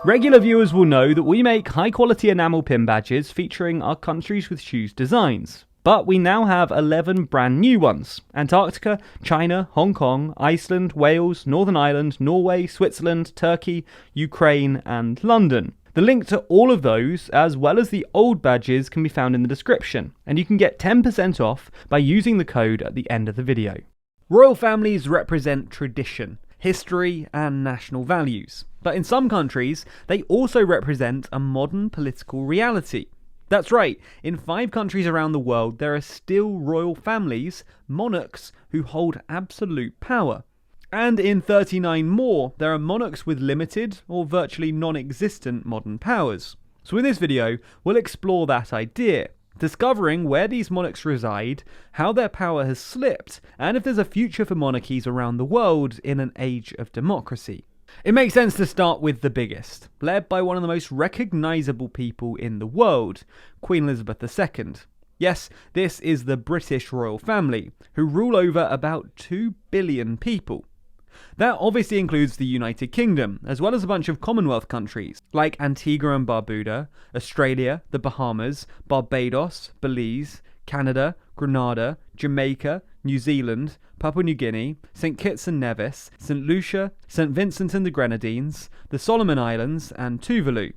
Regular viewers will know that we make high quality enamel pin badges featuring our countries with shoes designs. But we now have 11 brand new ones: Antarctica, China, Hong Kong, Iceland, Wales, Northern Ireland, Norway, Switzerland, Turkey, Ukraine and London. The link to all of those, as well as the old badges, can be found in the description, and you can get 10% off by using the code at the end of the video. Royal families represent tradition, history and national values, but in some countries they also represent a modern political reality. That's right, in 5 countries around the world there are still royal families, monarchs, who hold absolute power. And in 39 more, there are monarchs with limited or virtually non-existent modern powers. So in this video, we'll explore that idea, discovering where these monarchs reside, how their power has slipped, and if there's a future for monarchies around the world in an age of democracy. It makes sense to start with the biggest, led by one of the most recognisable people in the world, Queen Elizabeth II. Yes, this is the British royal family, who rule over about 2 billion people. That obviously includes the United Kingdom, as well as a bunch of Commonwealth countries, like Antigua and Barbuda, Australia, the Bahamas, Barbados, Belize, Canada, Grenada, Jamaica, New Zealand, Papua New Guinea, St Kitts and Nevis, St Lucia, St Vincent and the Grenadines, the Solomon Islands and Tuvalu.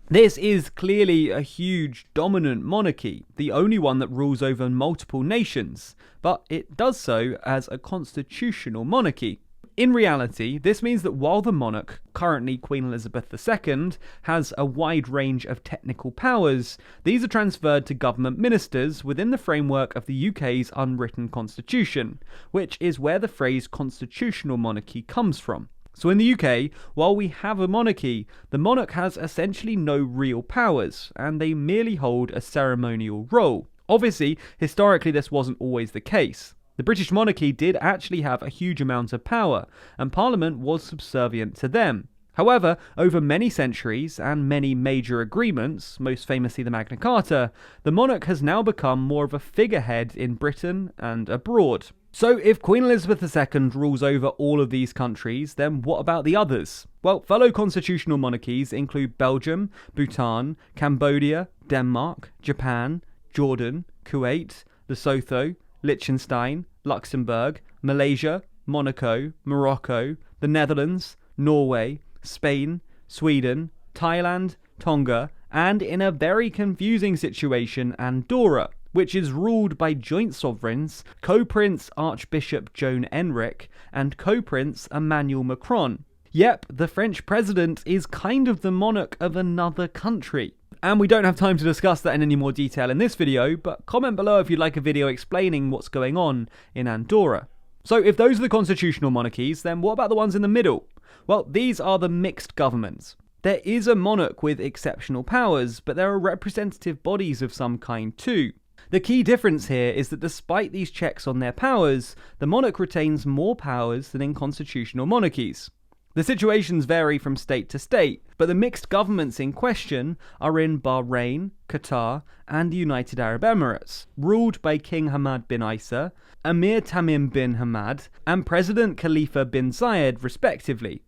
This is clearly a huge dominant monarchy, the only one that rules over multiple nations, but it does so as a constitutional monarchy. In reality, this means that while the monarch, currently Queen Elizabeth II, has a wide range of technical powers, these are transferred to government ministers within the framework of the UK's unwritten constitution, which is where the phrase constitutional monarchy comes from. So in the UK, while we have a monarchy, the monarch has essentially no real powers, and they merely hold a ceremonial role. Obviously, historically this wasn't always the case. The British monarchy did actually have a huge amount of power, and Parliament was subservient to them. However, over many centuries and many major agreements, most famously the Magna Carta, the monarch has now become more of a figurehead in Britain and abroad. So if Queen Elizabeth II rules over all of these countries, then what about the others? Well, fellow constitutional monarchies include Belgium, Bhutan, Cambodia, Denmark, Japan, Jordan, Kuwait, Lesotho, Liechtenstein, Luxembourg, Malaysia, Monaco, Morocco, the Netherlands, Norway, Spain, Sweden, Thailand, Tonga, and in a very confusing situation, Andorra, which is ruled by joint sovereigns, co-prince Archbishop Joan Enric and co-prince Emmanuel Macron. Yep, the French president is kind of the monarch of another country. And we don't have time to discuss that in any more detail in this video, but comment below if you'd like a video explaining what's going on in Andorra. So if those are the constitutional monarchies, then what about the ones in the middle? Well, these are the mixed governments. There is a monarch with exceptional powers, but there are representative bodies of some kind too. The key difference here is that despite these checks on their powers, the monarch retains more powers than in constitutional monarchies. The situations vary from state to state, but the mixed governments in question are in Bahrain, Qatar, and the United Arab Emirates, ruled by King Hamad bin Isa, Emir Tamim bin Hamad, and President Khalifa bin Zayed, respectively.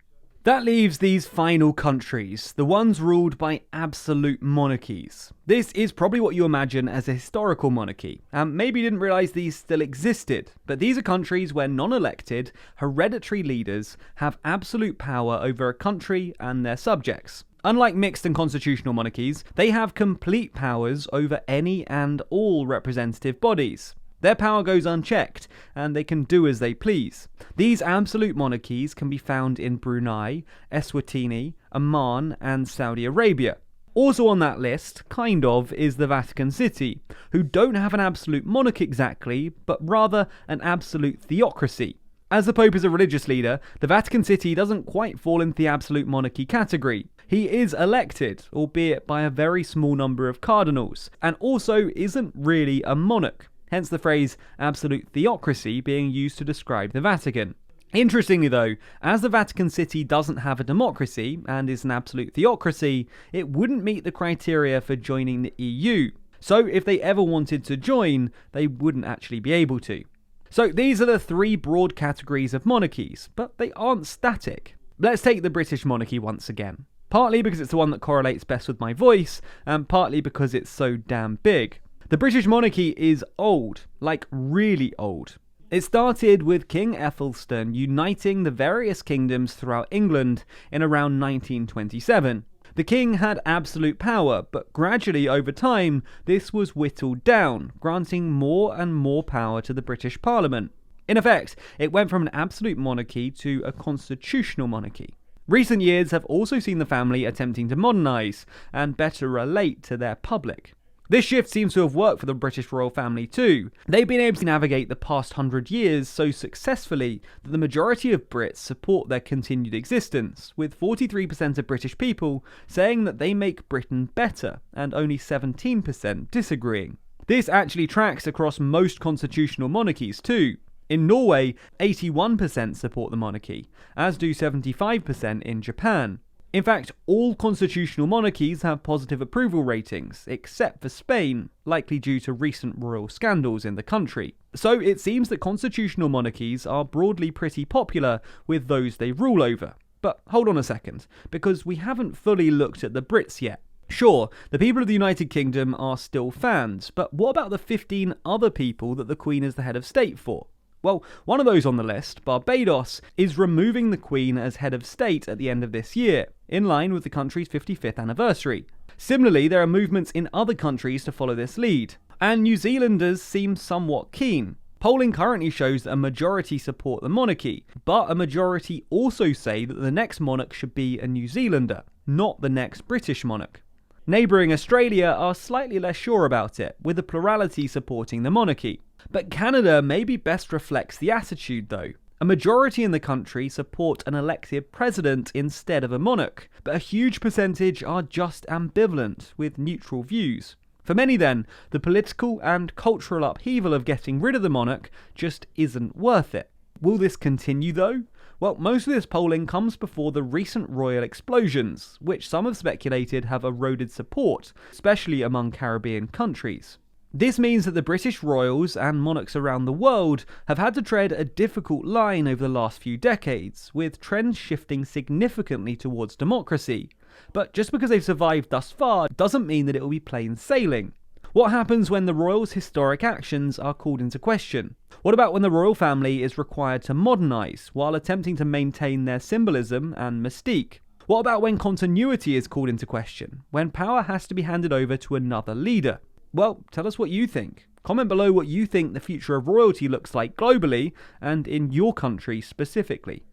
That leaves these final countries, the ones ruled by absolute monarchies. This is probably what you imagine as a historical monarchy, and maybe you didn't realise these still existed, but these are countries where non-elected, hereditary leaders have absolute power over a country and their subjects. Unlike mixed and constitutional monarchies, they have complete powers over any and all representative bodies. Their power goes unchecked, and they can do as they please. These absolute monarchies can be found in Brunei, Eswatini, Oman, and Saudi Arabia. Also on that list, kind of, is the Vatican City, who don't have an absolute monarch exactly, but rather an absolute theocracy. As the Pope is a religious leader, the Vatican City doesn't quite fall into the absolute monarchy category. He is elected, albeit by a very small number of cardinals, and also isn't really a monarch. Hence the phrase absolute theocracy being used to describe the Vatican. Interestingly though, as the Vatican City doesn't have a democracy and is an absolute theocracy, it wouldn't meet the criteria for joining the EU. So if they ever wanted to join, they wouldn't actually be able to. So these are the 3 broad categories of monarchies, but they aren't static. Let's take the British monarchy once again. partly because it's the one that correlates best with my voice, and partly because it's so damn big. The British monarchy is old, like really old. It started with King Ethelstan uniting the various kingdoms throughout England in around 1927. The king had absolute power, but gradually over time, this was whittled down, granting more and more power to the British Parliament. In effect, it went from an absolute monarchy to a constitutional monarchy. Recent years have also seen the family attempting to modernise and better relate to their public. This shift seems to have worked for the British royal family too. They've been able to navigate the past 100 years so successfully that the majority of Brits support their continued existence, with 43% of British people saying that they make Britain better and only 17% disagreeing. This actually tracks across most constitutional monarchies too. In Norway, 81% support the monarchy, as do 75% in Japan. In fact, all constitutional monarchies have positive approval ratings, except for Spain, likely due to recent royal scandals in the country. So it seems that constitutional monarchies are broadly pretty popular with those they rule over. But hold on a second, because we haven't fully looked at the Brits yet. Sure, the people of the United Kingdom are still fans, but what about the 15 other people that the Queen is the head of state for? Well, one of those on the list, Barbados, is removing the Queen as head of state at the end of this year, in line with the country's 55th anniversary. Similarly, there are movements in other countries to follow this lead, and New Zealanders seem somewhat keen. Polling currently shows that a majority support the monarchy, but a majority also say that the next monarch should be a New Zealander, not the next British monarch. Neighbouring Australia are slightly less sure about it, with a plurality supporting the monarchy. But Canada maybe best reflects the attitude though. A majority in the country support an elected president instead of a monarch, but a huge percentage are just ambivalent, with neutral views. For many then, the political and cultural upheaval of getting rid of the monarch just isn't worth it. Will this continue though? Well, most of this polling comes before the recent royal explosions, which some have speculated have eroded support, especially among Caribbean countries. This means that the British royals and monarchs around the world have had to tread a difficult line over the last few decades, with trends shifting significantly towards democracy. But just because they've survived thus far doesn't mean that it will be plain sailing. What happens when the royals' historic actions are called into question? What about when the royal family is required to modernise while attempting to maintain their symbolism and mystique? What about when continuity is called into question, when power has to be handed over to another leader? Well, tell us what you think. Comment below what you think the future of royalty looks like globally and in your country specifically.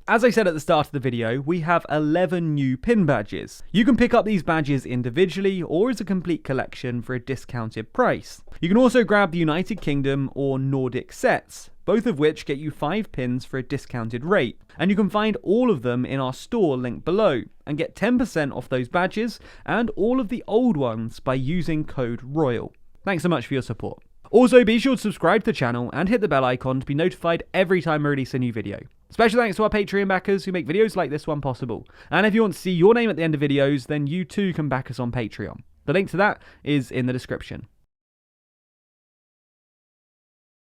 As I said at the start of the video, we have 11 new pin badges. You can pick up these badges individually or as a complete collection for a discounted price. You can also grab the United Kingdom or Nordic sets, both of which get you 5 pins for a discounted rate. And you can find all of them in our store linked below and get 10% off those badges and all of the old ones by using code ROYAL. Thanks so much for your support. Also, be sure to subscribe to the channel and hit the bell icon to be notified every time I release a new video. Special thanks to our Patreon backers who make videos like this one possible. And if you want to see your name at the end of videos, then you too can back us on Patreon. The link to that is in the description.